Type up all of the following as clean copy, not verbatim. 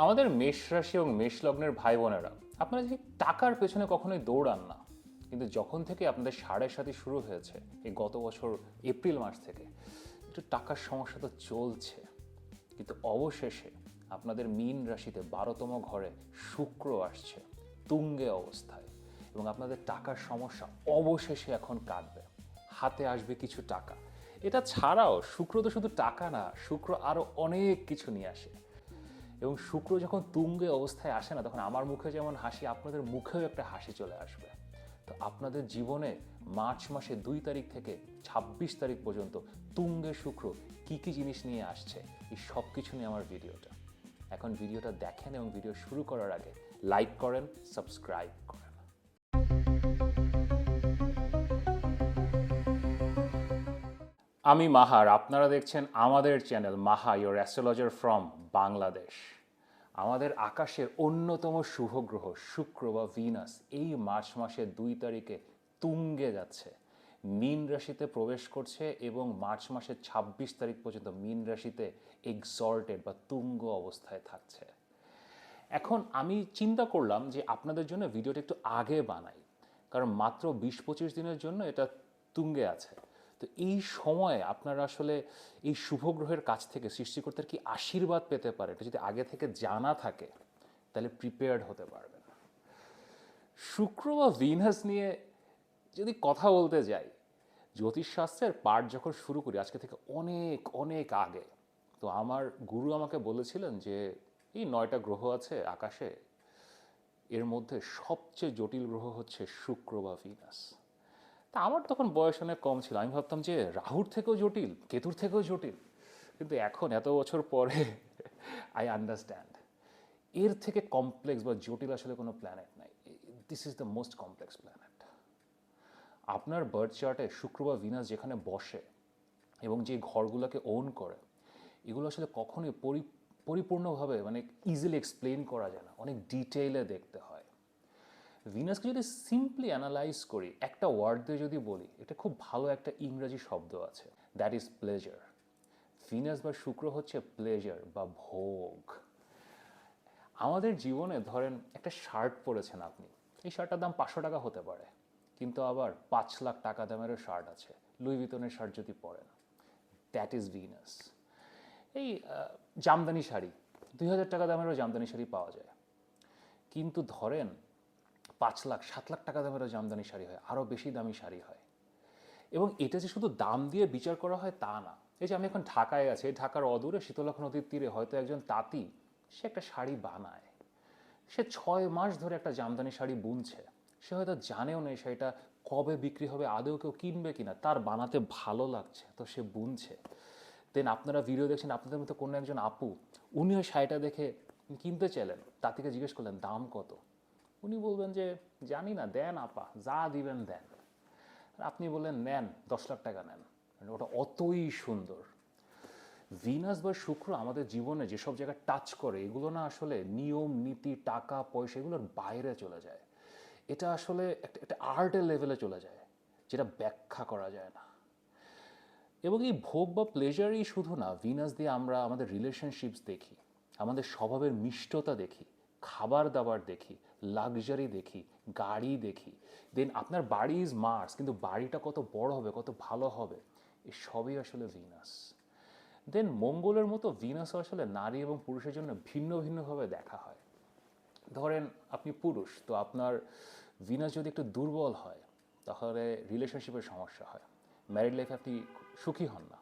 আমাদের মেষ রাশি এবং মেষ লগ্নের ভাই বোনেরা, আপনারা যে টাকার পেছনে কখনোই দৌড়ান না, কিন্তু যখন থেকে আপনাদের সাড়ে সাথী শুরু হয়েছে এই গত বছর এপ্রিল মাস থেকে, একটু টাকার সমস্যা তো চলছে। কিন্তু অবশেষে আপনাদের মীন রাশিতে 12তম ঘরে শুক্র আসছে তুঙ্গে অবস্থায়, এবং আপনাদের টাকার সমস্যা অবশেষে এখন কাটবে। হাতে আসবে কিছু টাকা। এটা ছাড়াও শুক্র তো শুধু টাকা না, শুক্র আরও অনেক কিছু নিয়ে আসে। এবং শুক্র যখন তুঙ্গে অবস্থায় আসে না, তখন আমার মুখে যেমন হাসি, আপনাদের মুখেও একটা হাসি চলে আসবে। তো আপনাদের জীবনে মার্চ মাসে 2 তারিখ থেকে 26 তারিখ পর্যন্ত তুঙ্গে শুক্র কি কি জিনিস নিয়ে আসছে, এই সব কিছু নিয়ে আমার ভিডিওটা। এখন ভিডিওটা দেখেন এবং ভিডিও শুরু করার আগে লাইক করেন, সাবস্ক্রাইব করেন। আমি মাহার, আপনারা দেখছেন আমাদের channel Maha, your astrologer from Bangladesh. আমাদের আকাশের অন্যতম শুভ গ্রহ শুক্র বা ভিনাস এই মার্চ মাসের 2 তারিখে তুঙ্গে যাচ্ছে, মীন রাশিতে প্রবেশ করছে, এবং মার্চ মাসের 26 তারিখ পর্যন্ত মীন রাশিতে এক্সল্টেড বা তুঙ্গ অবস্থায় থাকছে। এখন আমি চিন্তা করলাম যে আপনাদের জন্য ভিডিওটা একটু আগে বানাই, কারণ মাত্র 20-25 দিনের জন্য এটা তুঙ্গে আছে। তো এই সময়ে আপনারা আসলে এই শুভ গ্রহের কাছ থেকে সৃষ্টিকর্তার কি আশীর্বাদ পেতে পারে, এটা যদি আগে থেকে জানা থাকে তাহলে প্রিপেয়ার্ড হতে পারবেন। শুক্র বা ভিনাস নিয়ে যদি কথা বলতে যাই, জ্যোতিষশাস্ত্রের পাঠ যখন শুরু করি আজকে থেকে অনেক অনেক আগে, তো আমার গুরু আমাকে বলেছিলেন যে এই 9টা গ্রহ আছে আকাশে, এর মধ্যে সবচেয়ে জটিল গ্রহ হচ্ছে শুক্র বা ভিনাস। তা আমার তখন বয়স অনেক কম ছিল, আমি ভাবতাম যে রাহুর থেকেও জটিল, কেতুর থেকেও জটিল। কিন্তু এখন এত বছর পরে আই আন্ডারস্ট্যান্ড এর থেকে কমপ্লেক্স বা জটিল আসলে কোনো প্ল্যানেট নাই। This is the most complex planet. আপনার বার্থ চার্টে শুক্র বা ভিনাস যেখানে বসে এবং যে ঘরগুলোকে ওন করে, এগুলো আসলে কখনোই পরিপূর্ণভাবে মানে ইজিলি এক্সপ্লেন করা যায় না, অনেক ডিটেইলে দেখতে হয়। ভিনাসকে যদি সিম্পলি অ্যানালাইজ করি, একটা ওয়ার্ড দিয়ে যদি বলি, এটা খুব ভালো একটা ইংরেজি শব্দ আছে, দ্যাট ইজ প্লেজার। ভিনাস বা শুক্র হচ্ছে প্লেজার বা ভোগ। আমাদের জীবনে ধরেন একটা শার্ট পরেছেন আপনি, এই শার্টটার দাম 500 টাকা হতে পারে, কিন্তু আবার 5 লাখ টাকা দামেরও শার্ট আছে লুই ভিতনের শার্ট যদি পরেন, দ্যাট ইজ ভিনাস। এই জামদানি শাড়ি, 2,000 টাকা দামেরও জামদানি শাড়ি পাওয়া যায়, কিন্তু ধরেন 5 লাখ 7 লাখ টাকা দামেরও জামদানি শাড়ি হয়, আরও বেশি দামি শাড়ি হয়। এবং এটা যে শুধু দাম দিয়ে বিচার করা হয় তা না। এই যে আমি এখন ঢাকায় আছি, ঢাকার অদূরে শীতলক্ষ্যা নদীর তীরে হয়তো একজন তাঁতি, সে একটা শাড়ি বানায়, সে 6 মাস ধরে একটা জামদানি শাড়ি বুনছে, সে হয়তো জানেও না এই শাড়িটা কবে বিক্রি হবে, আদৌ কেউ কিনবে কিনা, তার বানাতে ভালো লাগছে তো সে বুনছে। দেন আপনারা ভিডিও দেখছেন, আপনাদের মতো কোনো একজন আপু, উনি ওই শাড়িটা দেখে কিনতে চাইলেন, তাঁতিকে জিজ্ঞেস করলেন দাম কত, উনি বলবেন যে জানি না, দেন আপা, যা দিবেন দেন। আর আপনি বললেন নেন, 10 লাখ টাকা নেন, মানে ওটা অতই সুন্দর। ভিনাস বা শুক্র আমাদের জীবনে যেসব জায়গায় টাচ করে, এগুলো না আসলে নিয়ম নীতি টাকা পয়সা এগুলোর বাইরে চলে যায়। এটা আসলে একটা একটা আর্টের লেভেলে চলে যায়, যেটা ব্যাখ্যা করা যায় না। এবং এই ভোগ বা প্লেজারই শুধু না, ভিনাস দিয়ে আমরা আমাদের রিলেশনশিপস দেখি, আমাদের স্বভাবের মিষ্টতা দেখি, খাবার দাবার দেখি, লাক্সারি দেখি, গাড়ি দেখি। দেন আপনার বাড়ি ইজ মার্স, কিন্তু বাড়িটা কত বড় হবে, কত ভালো হবে, এই সবই আসলে ভিনাস। দেন মঙ্গলের মতো ভিনাসও আসলে নারী এবং পুরুষের জন্য ভিন্ন ভিন্নভাবে দেখা হয়। ধরেন আপনি পুরুষ, তো আপনার ভিনাস যদি একটু দুর্বল হয়, তাহলে রিলেশনশিপের সমস্যা হয়, ম্যারিড লাইফে আপনি সুখী হন না,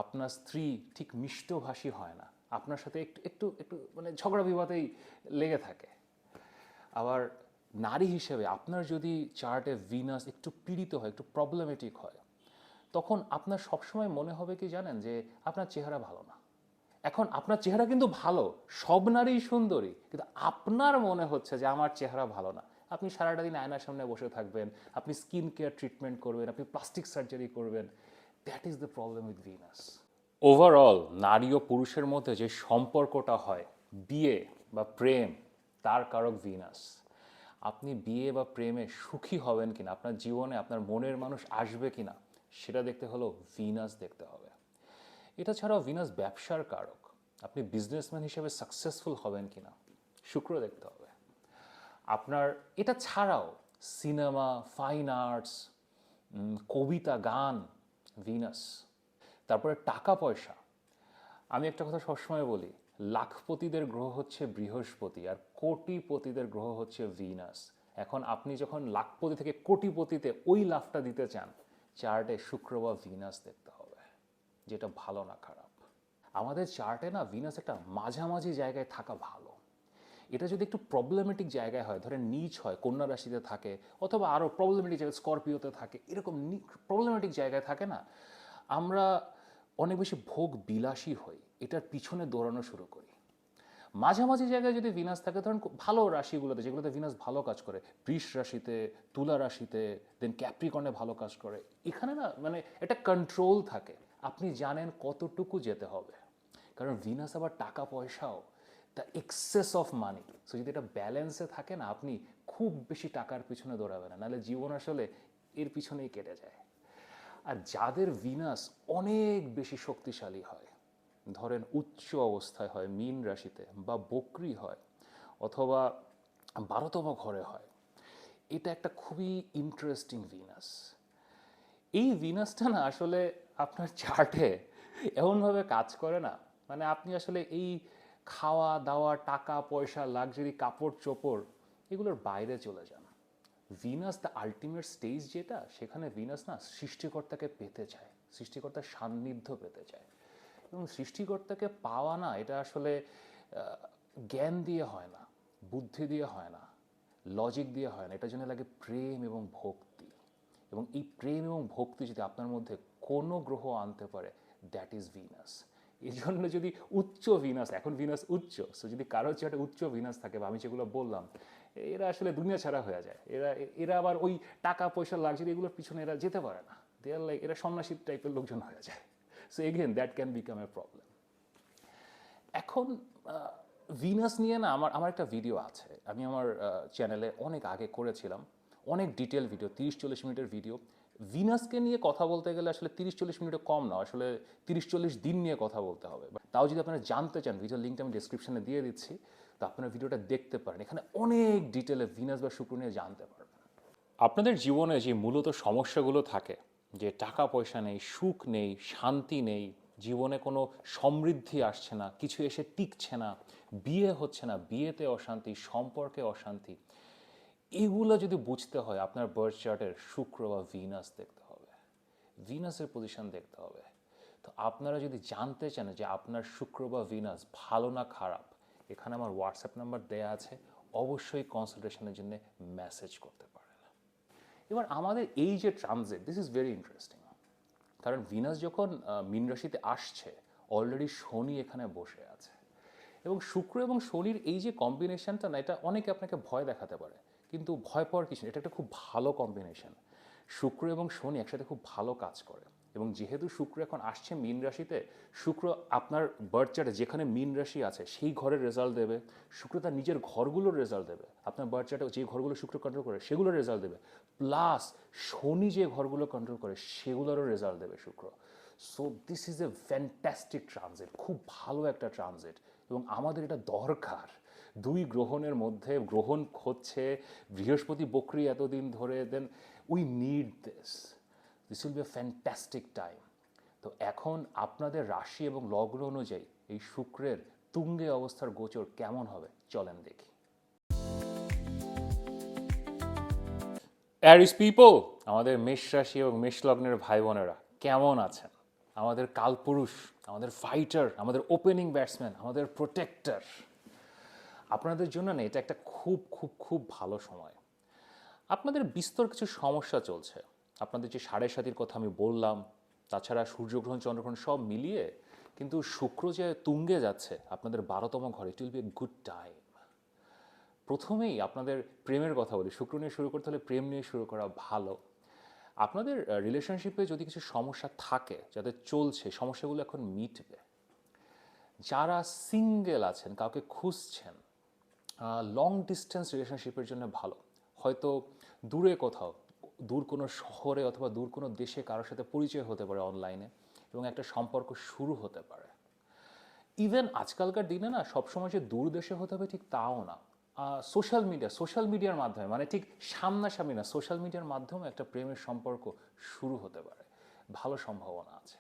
আপনার স্ত্রী ঠিক মিষ্টভাষী হয় না, আপনার সাথে একটু একটু একটু মানে ঝগড়া বিবাদেই লেগে থাকে। আবার নারী হিসেবে আপনার যদি চার্টে ভিনাস একটু পীড়িত হয়, একটু প্রবলেমেটিক হয়, তখন আপনার সবসময় মনে হবে কি জানেন, যে আপনার চেহারা ভালো না। এখন আপনার চেহারা কিন্তু ভালো, সব নারী সুন্দরী, কিন্তু আপনার মনে হচ্ছে যে আমার চেহারা ভালো না। আপনি সারাটা দিন আয়নার সামনে বসে থাকবেন, আপনি স্কিন কেয়ার ট্রিটমেন্ট করবেন, আপনি প্লাস্টিক সার্জারি করবেন। That is the problem with Venus. Overall নারী ও পুরুষের মধ্যে যে সম্পর্কটা হয়, বিয়ে বা প্রেম, তার কারক ভিনাস। আপনি বিয়ে বা প্রেমে সুখী হবেন কিনা, আপনার জীবনে আপনার মনের মানুষ আসবে কিনা, সেটা দেখতে হলেও ভিনাস দেখতে হবে। এটা ছাড়াও ভিনাস ব্যবসার কারক। আপনি বিজনেসম্যান হিসেবে সাকসেসফুল হবেন কিনা, শুক্র দেখতে হবে। আপনার এটা ছাড়াও সিনেমা, ফাইন আর্টস, কবিতা, গান, ভিনাস। তারপরে টাকা পয়সা। আমি একটা কথা সবসময় বলি, লাখপতিদের গ্রহ হচ্ছে বৃহস্পতি আর কোটিপতিদের গ্রহ হচ্ছে ভিনাস। এখন আপনি যখন লাখপতি থেকে কোটিপতিতে ওই লাভটা দিতে চান, চার্টে শুক্র বা ভিনাস দেখতে হবে, যেটা ভালো না খারাপ। আমাদের চার্টে না ভিনাস একটা মাঝামাঝি জায়গায় থাকা ভালো। এটা যদি একটু প্রবলেমেটিক জায়গায় হয়, ধরেন নিচ হয়, কন্যা রাশিতে থাকে, অথবা আরও প্রবলেমেটিক জায়গায় স্করপিওতে থাকে, এরকম প্রবলেমেটিক জায়গায় থাকে না, আমরা অনেক বেশি ভোগ বিলাসী হই, এটার পিছনে দৌড়ানো শুরু করি। মাঝামাঝি জায়গায় যদি ভিনাস থাকে, ধরেন ভালো রাশিগুলোতে যেগুলোতে ভিনাস ভালো কাজ করে, বৃষ রাশিতে, তুলা রাশিতে, দেন ক্যাপ্রিকর্নে ভালো কাজ করে, এখানে না মানে একটা কন্ট্রোল থাকে, আপনি জানেন কতটুকু যেতে হবে। কারণ ভিনাস আবার টাকা পয়সাও, the access of money. So যদি এটা ব্যালেন্সে থাকে না, আপনি খুব বেশি টাকার পিছনে দৌড়াবেন না, নাহলে জীবন আসলে এর পিছনেই কেটে যায়। আর যাদের ভিনাস অনেক বেশি শক্তিশালী হয়, ধরেন উচ্চ অবস্থায় হয় মীন রাশিতে, বা বকরি হয়, অথবা 12তম ঘরে হয়, এটা একটা খুবই ইন্টারেস্টিং ভিনাস। এই ভিনাসটা না আসলে আপনার চার্টে এমনভাবে কাজ করে না, মানে আপনি আসলে এই খাওয়া দাওয়া, টাকা পয়সা, লাক্সারি, কাপড় চোপড়, এগুলোর বাইরে চলে যান। ভিনাস দ্য আলটিমেট স্টেজ যেটা, সেখানে ভিনাস না সৃষ্টিকর্তাকে পেতে চায়, সৃষ্টিকর্তার সান্নিধ্য পেতে চায়। এবং সৃষ্টিকর্তাকে পাওয়া না, এটা আসলে জ্ঞান দিয়ে হয় না, বুদ্ধি দিয়ে হয় না, লজিক দিয়ে হয় না, এটার জন্য লাগে প্রেম এবং ভক্তি। এবং এই প্রেম এবং ভক্তি যদি আপনার মধ্যে কোনো গ্রহ আনতে পারে, দ্যাট ইজ ভিনাস। এই জন্য যদি উচ্চ ভিনাস, এখন ভিনাস উচ্চ, সো যদি কারোর চার্টে উচ্চ ভিনাস থাকে, বা আমি যেগুলো বললাম, এরা আসলে দুনিয়া ছাড়া হয়ে যায়। এরা এরা আবার ওই টাকা পয়সা, লাক্সারি, এগুলোর পিছনে এরা যেতে পারে না। দে আর লাইক, এরা সন্ন্যাসী টাইপের লোকজন হয়ে যায়। So again that can become a problem. এখন ভিনাস নিয়ে না আমার আমার একটা ভিডিও আছে, আমি আমার চ্যানেলে অনেক আগে করেছিলাম, অনেক ডিটেল ভিডিও, 30-40 মিনিটের ভিডিও। ভিনাসকে নিয়ে কথা বলতে গেলে আসলে 30-40 মিনিটও কম না, আসলে 30-40 দিন নিয়ে কথা বলতে হবে। তাও যদি আপনারা জানতে চান, ভিডিওর লিঙ্কটা আমি ডিসক্রিপশনে দিয়ে দিচ্ছি, তো আপনারা ভিডিওটা দেখতে পারেন, এখানে অনেক ডিটেলে ভিনাস বা শুক্র নিয়ে জানতে পারবেন। আপনাদের জীবনে যে মূলত সমস্যাগুলো থাকে, যে টাকা পয়সা নেই, সুখ নেই, শান্তি নেই, জীবনে কোনো সমৃদ্ধি আসছে না, কিছু এসে টিকছে না, বিয়ে হচ্ছে না, বিয়েতে অশান্তি, সম্পর্কে অশান্তি, এগুলো যদি বুঝতে হয়, আপনার বার্থ চার্টের শুক্র বা ভিনাস দেখতে হবে, ভিনাসের পজিশন দেখতে হবে। তো আপনারা যদি জানতে চান যে আপনার শুক্র বা ভিনাস ভালো না খারাপ, এখানে আমার হোয়াটসঅ্যাপ নাম্বার দেয়া আছে, অবশ্যই কনসালটেশনের জন্য মেসেজ করতে পারেন। এবার আমাদের এই যে transit, this is very interesting. কারণ ভিনাস যখন মীন রাশিতে আসছে, অলরেডি শনি এখানে বসে আছে, এবং শুক্র এবং শনির এই যে কম্বিনেশনটা না, এটা অনেকে আপনাকে ভয় দেখাতে পারে, কিন্তু ভয় পাওয়ার কিছু নেই, এটা একটা খুব ভালো কম্বিনেশন। শুক্র এবং শনি একসাথে খুব ভালো কাজ করে, এবং যেহেতু শুক্র এখন আসছে মীন রাশিতে, শুক্র আপনার বার্থ চার্টে যেখানে মীন রাশি আছে সেই ঘরের রেজাল্ট দেবে, শুক্র তার নিজের ঘরগুলোর রেজাল্ট দেবে, আপনার বার্থ চার্টে যে ঘরগুলো শুক্র কন্ট্রোল করে সেগুলোর রেজাল্ট দেবে, প্লাস শনি যে ঘরগুলো কন্ট্রোল করে সেগুলোরও রেজাল্ট দেবে শুক্র। So this is a fantastic transit, খুব ভালো একটা ট্রানজিট, এবং আমাদের এটা দরকার। দুই গ্রহণের মধ্যে গ্রহণ হচ্ছে, বৃহস্পতি বক্রি এতদিন ধরে, then we need this will be a fantastic time. তো এখন আপনাদের রাশি এবং লগ্ন অনুযায়ী এই শুক্রের তুঙ্গে অবস্থার গোচর কেমন হবে, চলেন দেখি। অ্যারিস পিপল, আমাদের মেষ রাশি এবং মেষ লগ্নের ভাই বোনেরা কেমন আছেন? আমাদের কালপুরুষ, আমাদের ফাইটার, আমাদের ওপেনিং ব্যাটসম্যান, আমাদের প্রোটেক্টর, আপনাদের জন্য না এটা একটা খুব খুব খুব ভালো সময়। আপনাদের বিস্তর কিছু সমস্যা চলছে, আপনাদের যে সাড়ে সাতির কথা আমি বললাম, তাছাড়া সূর্যগ্রহণ চন্দ্রগ্রহণ সব মিলিয়ে, কিন্তু শুক্র যে তুঙ্গে যাচ্ছে আপনাদের 12তম ঘরে, it will be a good time. প্রথমেই আপনাদের প্রেমের কথা বলি, শুক্র নিয়ে শুরু করতে হলে প্রেম নিয়ে শুরু করা ভালো। আপনাদের রিলেশনশিপে যদি কিছু সমস্যা থাকে, যাদের চলছে, সমস্যাগুলো এখন মিটবে। যারা সিঙ্গেল আছেন, কাউকে খুঁজছেন, লং ডিস্টেন্স রিলেশনশিপের জন্য ভালো। হয়তো দূরে কোথাও, দূর কোনো শহরে অথবা দূর কোনো দেশে কারোর সাথে পরিচয় হতে পারে অনলাইনে, এবং একটা সম্পর্ক শুরু হতে পারে। ইভেন আজকালকার দিনে না সবসময় যে দূর দেশে হতে হবে ঠিক তাও না। সোশ্যাল মিডিয়ার মাধ্যমে, মানে ঠিক সামনাসামনি না, সোশ্যাল মিডিয়ার মাধ্যমে একটা প্রেমের সম্পর্ক শুরু হতে পারে, ভালো সম্ভাবনা আছে।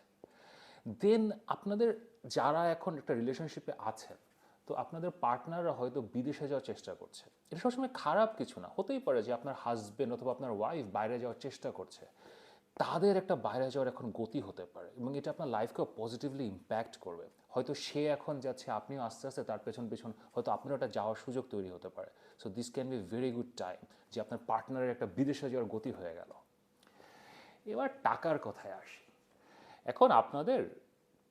দেন আপনাদের যারা এখন একটা রিলেশনশিপে আছেন, তো আপনাদের পার্টনাররা হয়তো বিদেশে যাওয়ার চেষ্টা করছে। এটা সবসময় খারাপ কিছু না, হতেই পারে যে আপনার হাজবেন্ড অথবা আপনার ওয়াইফ বাইরে যাওয়ার চেষ্টা করছে, তাদের একটা বাইরে যাওয়ার এখন গতি হতে পারে এবং এটা আপনার লাইফকেও পজিটিভলি ইম্প্যাক্ট করবে। হয়তো সে এখন যাচ্ছে, আপনিও আস্তে আস্তে তার পেছন পেছন হয়তো আপনারও একটা যাওয়ার সুযোগ তৈরি হতে পারে। So this can be very good time যে আপনার পার্টনারের একটা বিদেশে যাওয়ার গতি হয়ে গেল। এবার টাকার কথায় আসি। এখন আপনাদের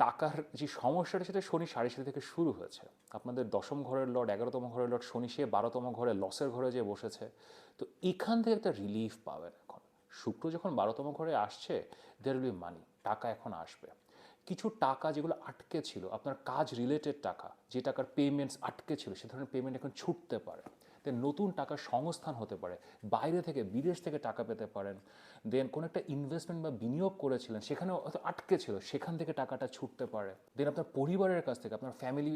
টাকার যে সমস্যাটা সেটা শনি সাড়ে সাথে থেকে শুরু হয়েছে। আপনাদের দশম ঘরের লর্ড, 11তম ঘরের লর্ড শনি, সে 12তম ঘরে লসের ঘরে যে বসেছে। তো এখান থেকে একটা রিলিফ পাবেন এখন। শুক্র যখন 12তম ঘরে আসছে, দের উইল বি মানি, টাকা এখন আসবে। কিছু টাকা যেগুলো আটকে ছিল, আপনার কাজ রিলেটেড টাকা, যে টাকার পেমেন্টস আটকে ছিল, সে ধরনের পেমেন্ট এখন ছুটতে পারে। দেন নতুন টাকার সংস্থান হতে পারে, বাইরে থেকে বিদেশ থেকে টাকা পেতে পারেন। দেন কোনো একটা ইনভেস্টমেন্ট বা বিনিয়োগ করেছিলেন, সেখানে হয়তো আটকে ছিল, সেখান থেকে টাকাটা ছুটতে পারে। দেন আপনার পরিবারের কাছ থেকে, আপনার ফ্যামিলি,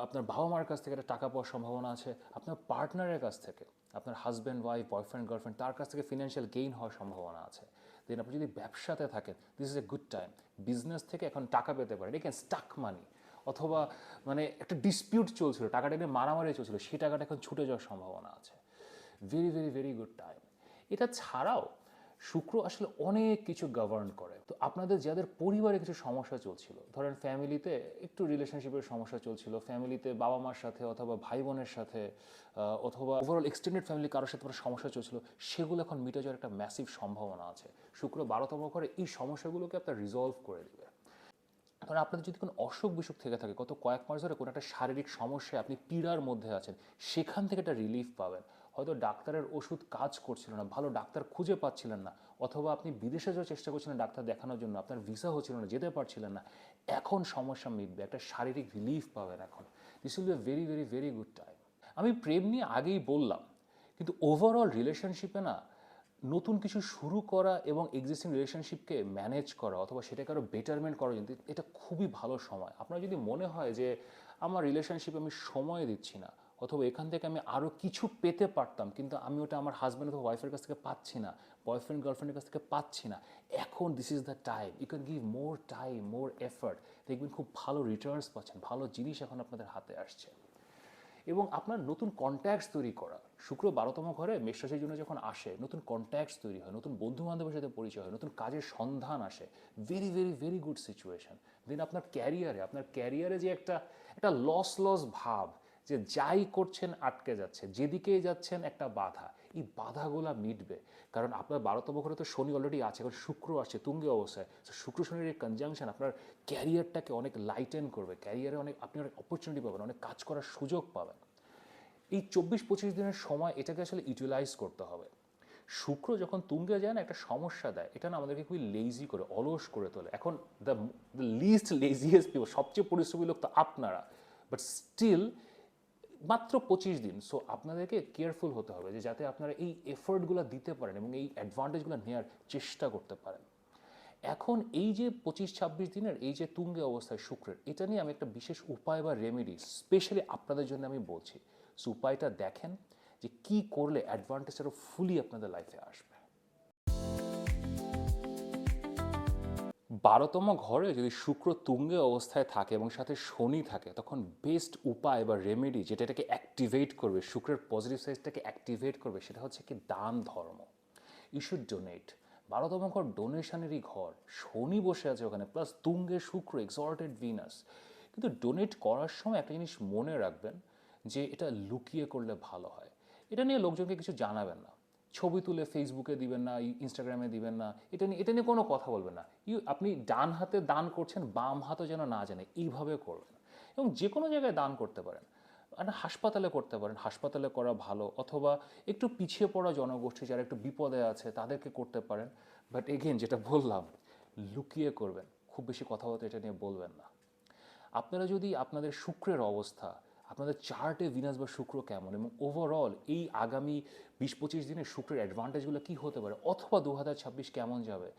আপনার বাবা মার কাছ থেকে একটা টাকা পাওয়ার সম্ভাবনা আছে। আপনার পার্টনারের কাছ থেকে, আপনার হাজব্যান্ড ওয়াইফ, বয়ফ্রেন্ড গার্লফ্রেন্ড, তার কাছ থেকে ফিনান্সিয়াল গেইন হওয়ার সম্ভাবনা আছে। দেন আপনি যদি ব্যবসাতে থাকেন, this is a good time, business থেকে এখন টাকা পেতে পারেন। এখানে স্টাক মানি, অথবা মানে একটা ডিসপিউট চলছিল, টাকাটা নিয়ে মারামারি চলছিল, সেই টাকাটা এখন ছুটে যাওয়ার সম্ভাবনা আছে। Very very very good time. এটা ছাড়াও শুক্র আসলে অনেক কিছু গভর্ন করে। তো আপনাদের যাদের পরিবারে কিছু সমস্যা চলছিল, ধরেন ফ্যামিলিতে একটু রিলেশনশিপের সমস্যা চলছিল, ফ্যামিলিতে বাবা মার সাথে অথবা ভাই বোনের সাথে, অথবা ওভারঅল এক্সটেন্ডেড ফ্যামিলি কারোর সাথে সমস্যা চলছিল, সেগুলো এখন মিটে যাওয়ার একটা ম্যাসিভ সম্ভাবনা আছে। শুক্র 12তম ঘরে এই সমস্যাগুলোকে আপনার রিজলভ করে দেবে। কারণ আপনাদের যদি কোনো অসুখ বিসুখ থেকে থাকে, গত কয়েক মাস ধরে কোনো একটা শারীরিক সমস্যায় আপনি পীড়ার মধ্যে আছেন, সেখান থেকে একটা রিলিফ পাবেন। হয়তো ডাক্তারের ওষুধ কাজ করছিল না, ভালো ডাক্তার খুঁজে পাচ্ছিলেন না, অথবা আপনি বিদেশে যাওয়ার চেষ্টা করছিলেন ডাক্তার দেখানোর জন্য, আপনার ভিসা হচ্ছিল না, যেতে পারছিলেন না, এখন সমস্যা মিটবে, একটা শারীরিক রিলিফ পাবেন এখন। This will be a very very very good time. আমি প্রেম নিয়ে আগেই বললাম, কিন্তু ওভারঅল রিলেশনশিপে না নতুন কিছু শুরু করা এবং এক্সিস্টিং রিলেশনশিপকে ম্যানেজ করা অথবা সেটাকে আরও বেটারমেন্ট করার জন্য এটা খুবই ভালো সময়। আপনার যদি মনে হয় যে আমার রিলেশনশিপে আমি সময় দিচ্ছি না, অথবা এখান থেকে আমি আরও কিছু পেতে পারতাম কিন্তু আমি ওটা আমার হাজব্যান্ড অথবা ওয়াইফের কাছ থেকে পাচ্ছি না, বয়ফ্রেন্ড গার্লফ্রেন্ডের কাছ থেকে পাচ্ছি না, এখন this is the time, you can give more time, more effort, দেখবেন খুব ভালো রিটার্নস পাচ্ছেন, ভালো জিনিস এখন আপনাদের হাতে আসছে। এবং আপনার নতুন কন্ট্যাক্টস তৈরি করা, শুক্র 12তম ঘরে মেষ রাশির জন্য যখন আসে, নতুন কন্ট্যাক্টস তৈরি হয়, নতুন বন্ধু বান্ধবের সাথে পরিচয় হয়, নতুন কাজের সন্ধান আসে, very very very good situation. Then আপনার ক্যারিয়ারে যে একটা একটা লস ভাব, যে যাই করছেন আটকে যাচ্ছে, যেদিকেই যাচ্ছেন একটা বাধা, এই বাধাগুলা মিটবে। কারণ আপনার 12তম ঘরে তো শনি অলরেডি আছে, এখন শুক্র আসছে তুঙ্গে অবস্থায়। শুক্র শনির এই কনজাংশন আপনার ক্যারিয়ারটাকে অনেক লাইটেন করবে, ক্যারিয়ারে আপনি অনেক অপরচুনিটি পাবেন, অনেক কাজ করার সুযোগ পাবেন। এই 24-25 দিনের সময় এটাকে আসলে ইউটিলাইজ করতে হবে। শুক্র যখন তুঙ্গে যায় না, একটা সমস্যা দেয়, এটা না আমাদেরকে খুবই লেজি করে, অলস করে তোলে। এখন দ্য লিস্ট লেজিয়েস্ট পিপল, সবচেয়ে পরিশ্রমী লোক তো আপনারা, বাট স্টিল মাত্র 25 দিন। সো আপনাদেরকে কেয়ারফুল হতে হবে যে যাতে আপনারা এই এফোর্টগুলো দিতে পারেন এবং এই অ্যাডভান্টেজগুলো নেওয়ার চেষ্টা করতে পারেন। এখন এই যে 25-26 দিনের এই যে তুঙ্গে অবস্থায় শুক্রের, এটা নিয়ে আমি একটা বিশেষ উপায় বা রেমেডি স্পেশালি আপনাদের জন্য আমি বলছি। সো উপায়টা দেখেন যে কি করলে অ্যাডভান্টেজ আরও ফুলি আপনাদের লাইফে আসবে। 12তম ঘরে যদি শুক্র তুঙ্গে অবস্থায় থাকে এবং সাথে শনি থাকে, তখন বেস্ট উপায় বা রেমেডি যেটা এটাকে অ্যাক্টিভেট করবে, শুক্রের পজিটিভ সাইডটাকে অ্যাক্টিভেট করবে, সেটা হচ্ছে কি দান ধর্ম। You should donate. 12তম ঘর ডোনেশনেরই ঘর, শনি বসে আছে ওখানে, প্লাস তুঙ্গে শুক্র, এক্সল্টেড ভিনাস। কিন্তু ডোনেট করার সময় একটা জিনিস মনে রাখবেন যে এটা লুকিয়ে করলে ভালো হয়। এটা নিয়ে লোকজনকে কিছু জানাবেন না, ছবি তুলে ফেসবুকে দিবেন না, ইনস্টাগ্রামে দিবেন না, এটা নিয়ে কোনো কথা বলবেন না। আপনি ডান হাতে দান করছেন, বাম হাতও যেন না জানে, এইভাবে করবেন। এবং যে কোনো জায়গায় দান করতে পারেন, একটা হাসপাতালে করতে পারেন, হাসপাতালে করা ভালো, অথবা একটু পিছিয়ে পড়া জনগোষ্ঠী যারা একটু বিপদে আছে তাদেরকে করতে পারেন। বাট এগেন যেটা বললাম, লুকিয়ে করবেন, খুব বেশি কথাবার্তা এটা নিয়ে বলবেন না। আপনারা যদি আপনাদের শুক্রের অবস্থা, আপনাদের চার্টে ভিনাস বা শুক্র কেমন, এবং ওভারঅল এই আগামী 20-25 দিনে শুক্রের অ্যাডভান্টেজগুলো কী হতে পারে, অথবা 2026 কেমন যাবে,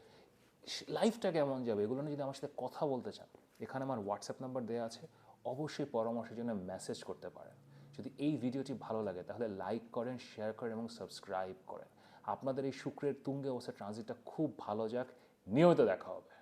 লাইফটা কেমন যাবে, এগুলো নিয়ে যদি আমার সাথে কথা বলতে চান, এখানে আমার হোয়াটসঅ্যাপ নাম্বার দেওয়া আছে, অবশ্যই পরামর্শের জন্য মেসেজ করতে পারেন। যদি এই ভিডিওটি ভালো লাগে তাহলে লাইক করেন, শেয়ার করেন এবং সাবস্ক্রাইব করেন। আপনাদের এই শুক্রের তুঙ্গে অবস্থা ট্রানজিটটা খুব ভালো যাক। নিয়মিত দেখা হবে।